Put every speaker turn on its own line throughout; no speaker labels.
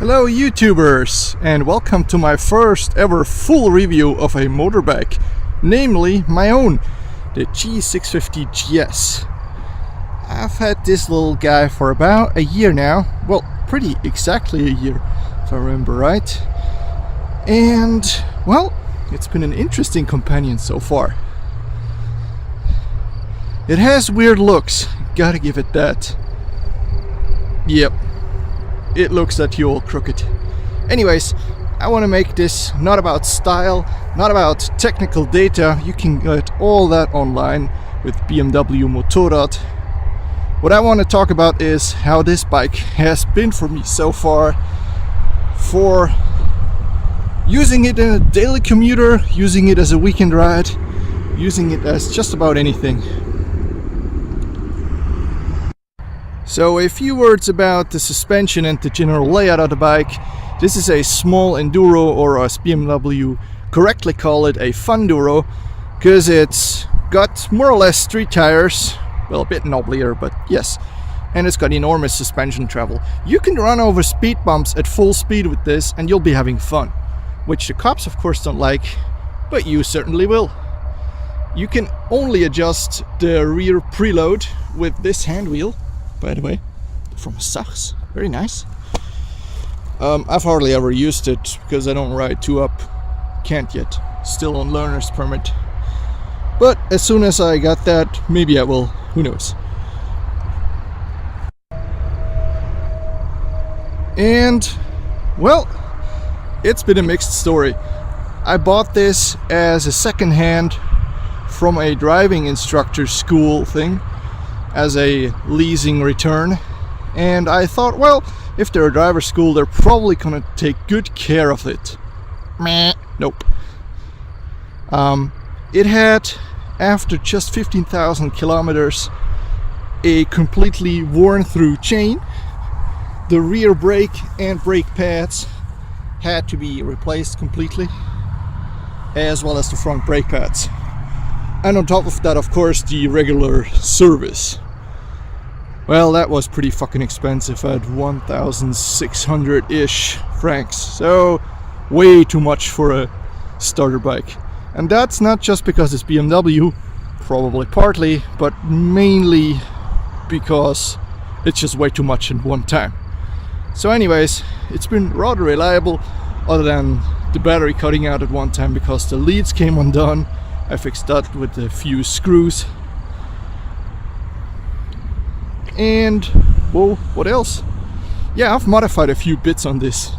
Hello YouTubers, and welcome to my first ever full review of a motorbike, namely my own, the G650GS. I've had this little guy for about a year now, well, pretty exactly a year if I remember right, and well, it's been an interesting companion so far. It has weird looks, gotta give it that. Yep. It looks at you all crooked. Anyways, I want to make this not about style, not about technical data. You can get all that online with BMW Motorrad. What I want to talk about is how this bike has been for me so far, for using it in a daily commuter, using it as a weekend ride, using it as just about anything. So a few words about the suspension and the general layout of the bike. This is a small enduro, or as BMW correctly call it, a funduro, because it's got more or less street tires, well, a bit knobblier, but yes, and it's got enormous suspension travel. You can run over speed bumps at full speed with this and you'll be having fun, which the cops of course don't like, but you certainly will. You can only adjust the rear preload with this hand wheel, by the way, from Sachs, very nice. I've hardly ever used it because I don't ride too up, can't yet, still on learner's permit. But as soon as I got that, maybe I will, who knows. And, well, it's been a mixed story. I bought this as a second-hand from a driving instructor school thing, as a leasing return, and I thought, well, if they're a driver school, they're probably gonna take good care of it. Meh. Nope. It had, after just 15,000 kilometers, a completely worn through chain. The rear brake and brake pads had to be replaced completely, as well as the front brake pads. And on top of that, of course, the regular service. Well, that was pretty fucking expensive at 1,600-ish francs. So, way too much for a starter bike. And that's not just because it's BMW, probably partly, but mainly because it's just way too much in one time. So anyways, it's been rather reliable, other than the battery cutting out at one time because the leads came undone. I fixed that with a few screws. And, whoa, what else? Yeah, I've modified a few bits on this.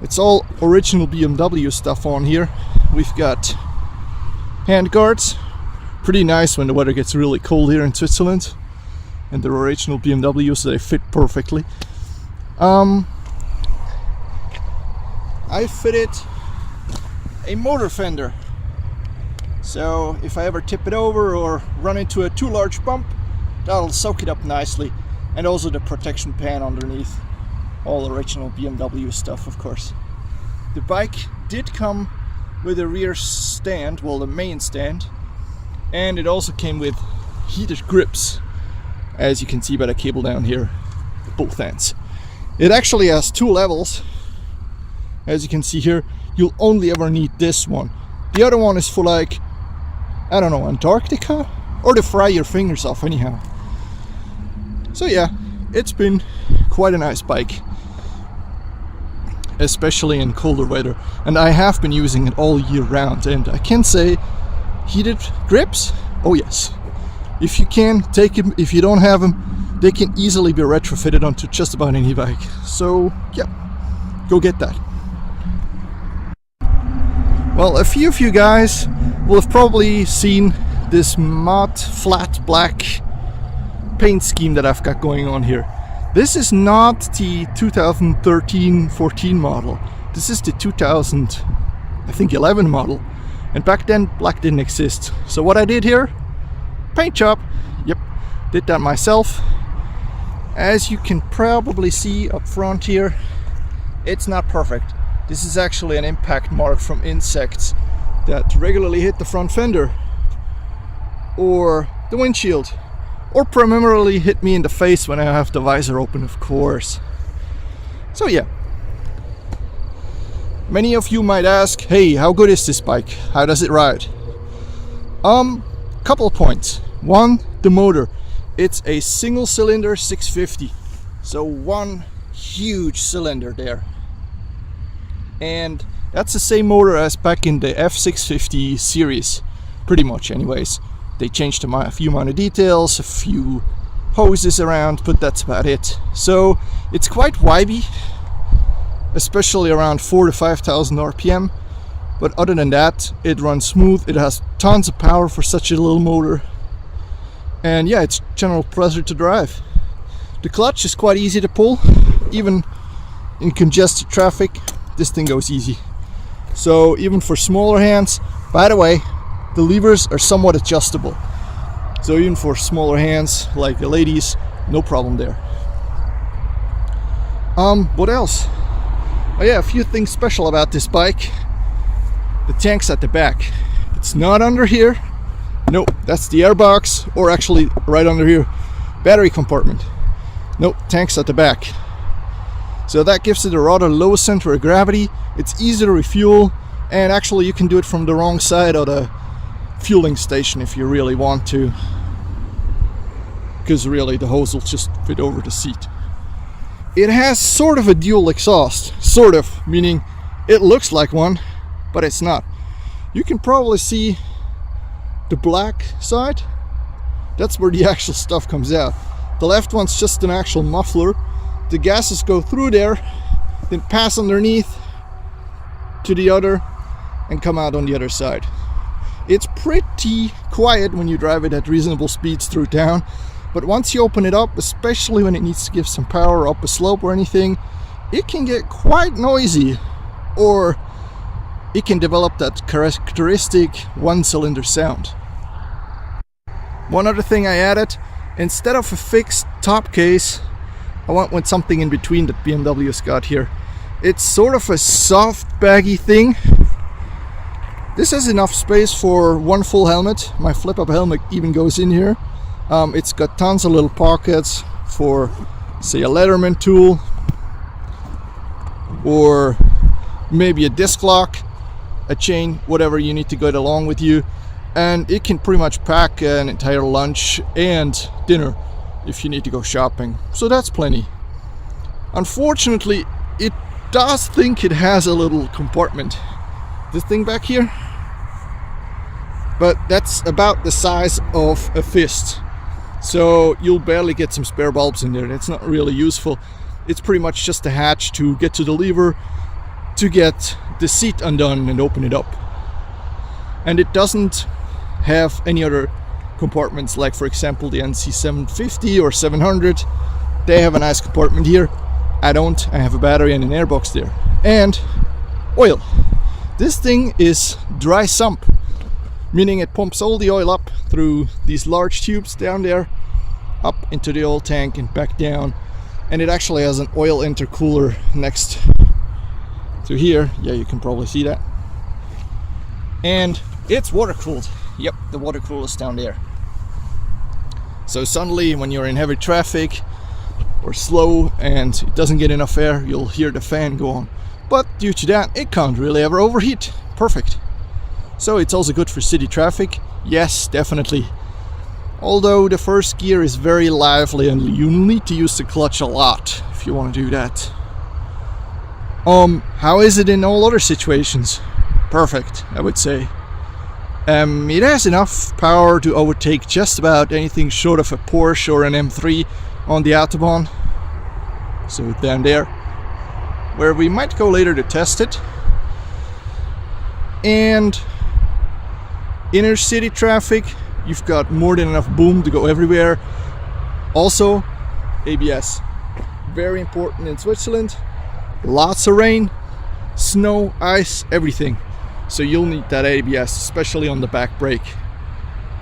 It's all original BMW stuff on here. We've got hand guards. Pretty nice when the weather gets really cold here in Switzerland. And they're original BMW, so they fit perfectly. I fitted a motor fender. So if I ever tip it over or run into a too large bump, that'll soak it up nicely. And also the protection pan underneath. All original BMW stuff, of course. The bike did come with a rear stand, well, the main stand. And it also came with heated grips, as you can see by the cable down here, both ends. It actually has two levels. As you can see here, you'll only ever need this one. The other one is for, like, I don't know, Antarctica? Or to fry your fingers off anyhow. So yeah, it's been quite a nice bike. Especially in colder weather. And I have been using it all year round. And I can say, heated grips? Oh yes. If you can, take them. If you don't have them, they can easily be retrofitted onto just about any bike. So yeah, go get that. Well, a few of you guys will have probably seen this matte flat black paint scheme that I've got going on here. This is not the 2013-14 model. This is the 2011 model. And back then black didn't exist. So what I did here, paint job. Yep, did that myself. As you can probably see up front here, it's not perfect. This is actually an impact mark from insects that regularly hit the front fender or the windshield, or primarily hit me in the face when I have the visor open, of course. So yeah, Many of you might ask, hey, how good is this bike? How does it ride? Couple of points. One, the motor. It's a single cylinder 650. So one huge cylinder there. And that's the same motor as back in the F650 series. Pretty much anyways. They changed a few minor details, a few hoses around, but that's about it. So it's quite vibey, especially around 4,000 to 5,000 RPM. But other than that, it runs smooth. It has tons of power for such a little motor. And yeah, it's general pleasure to drive. The clutch is quite easy to pull. Even in congested traffic, this thing goes easy. So even for smaller hands, by the way, the levers are somewhat adjustable. So even for smaller hands, like the ladies, no problem there. What else? Oh yeah, a few things special about this bike. The tank's at the back. It's not under here. No, that's the airbox, or actually right under here, battery compartment. No, tank's at the back. So that gives it a rather low center of gravity. It's easy to refuel, and actually you can do it from the wrong side of the fueling station if you really want to, because really the hose will just fit over the seat. It has sort of a dual exhaust, sort of, meaning it looks like one, but it's not. You can probably see the black side. That's where the actual stuff comes out. The left one's just an actual muffler. The gases go through there, then pass underneath to the other and come out on the other side. It's pretty quiet when you drive it at reasonable speeds through town, but once you open it up, especially when it needs to give some power up a slope or anything, it can get quite noisy, or it can develop that characteristic one-cylinder sound. One other thing I added, instead of a fixed top case, I went with something in between that BMW's got here. It's sort of a soft, baggy thing. This has enough space for one full helmet. My flip-up helmet even goes in here. It's got tons of little pockets for, say, a Leatherman tool, or maybe a disc lock, a chain, whatever you need to go along with you. And it can pretty much pack an entire lunch and dinner if you need to go shopping. So that's plenty. Unfortunately, it does think it has a little compartment. This thing back here. But that's about the size of a fist. So you'll barely get some spare bulbs in there. It's not really useful. It's pretty much just a hatch to get to the lever, to get the seat undone and open it up. And it doesn't have any other compartments, like for example the NC750 or 700. They have a nice compartment here. I don't. I have a battery and an airbox there. And oil. This thing is dry sump, meaning it pumps all the oil up through these large tubes down there, up into the oil tank and back down. And it actually has an oil intercooler next to here. Yeah, you can probably see that. And it's water cooled. Yep, the water cooler is down there. So suddenly when you're in heavy traffic or slow and it doesn't get enough air, you'll hear the fan go on. But due to that, it can't really ever overheat. Perfect. So it's also good for city traffic. Yes, definitely. Although the first gear is very lively and you need to use the clutch a lot if you want to do that. How is it in all other situations? Perfect, I would say. It has enough power to overtake just about anything short of a Porsche or an M3 on the Autobahn. So down there, where we might go later to test it. And inner city traffic, you've got more than enough boom to go everywhere. Also, ABS. Very important in Switzerland. Lots of rain, snow, ice, everything. So you'll need that ABS, especially on the back brake.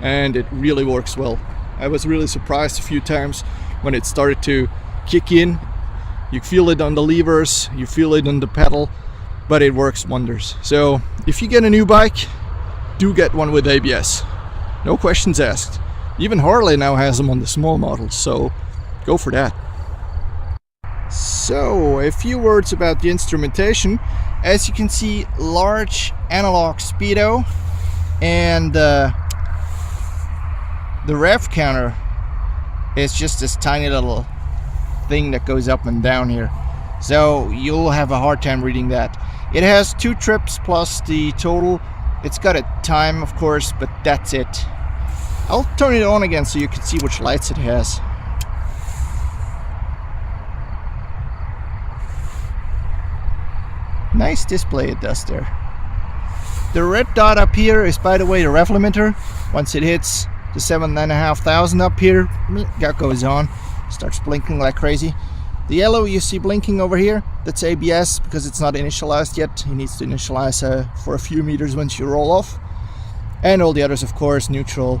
And it really works well. I was really surprised a few times when it started to kick in. You feel it on the levers, you feel it on the pedal, but it works wonders. So if you get a new bike, do get one with ABS. No questions asked. Even Harley now has them on the small models, so go for that. So, a few words about the instrumentation. As you can see, large analog speedo, and the rev counter is just this tiny little thing that goes up and down here. So you'll have a hard time reading that. It has 2 trips plus the total. It's got a time, of course, but that's it. I'll turn it on again so you can see which lights it has. Nice display it does there. The red dot up here is, by the way, the rev limiter. Once it hits the 7,500 up here, that goes on, starts blinking like crazy. The yellow you see blinking over here, that's ABS because it's not initialized yet. It needs to initialize for a few meters once you roll off. And all the others, of course, neutral.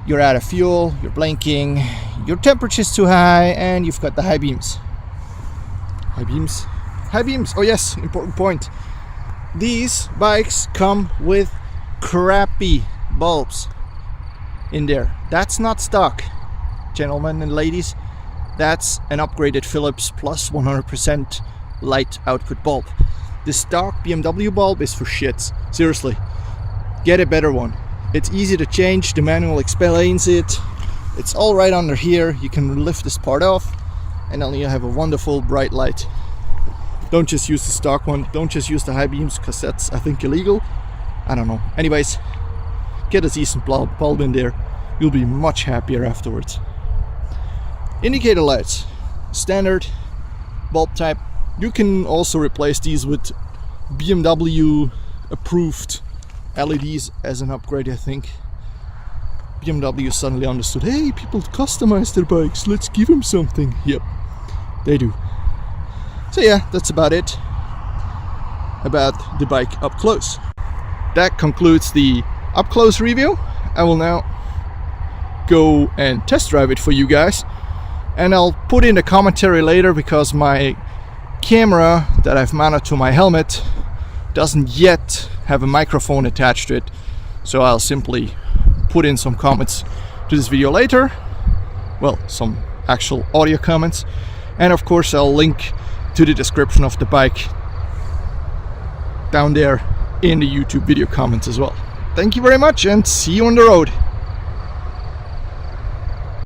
You're out of fuel, you're blinking, your temperature's too high, and you've got the high beams. High beams? High beams, oh yes, important point. These bikes come with crappy bulbs in there. That's not stock, gentlemen and ladies. That's an upgraded Philips plus 100% light output bulb. The stock BMW bulb is for shits. Seriously, get a better one. It's easy to change, the manual explains it. It's all right under here. You can lift this part off and then you have a wonderful bright light. Don't just use the stock one. Don't just use the high beams because that's, I think, illegal. I don't know. Anyways, get a decent bulb in there. You'll be much happier afterwards. Indicator lights, standard bulb type. You can also replace these with BMW approved LEDs as an upgrade, I think. BMW suddenly understood, hey, people customize their bikes, let's give them something. Yep, they do. So yeah, that's about it about the bike up close. That concludes the up close review. I will now go and test drive it for you guys, and I'll put in a commentary later because my camera that I've mounted to my helmet doesn't yet have a microphone attached to it, so I'll simply put in some comments to this video later, well, some actual audio comments, and of course I'll link to the description of the bike down there in the YouTube video comments as well. Thank you very much and see you on the road.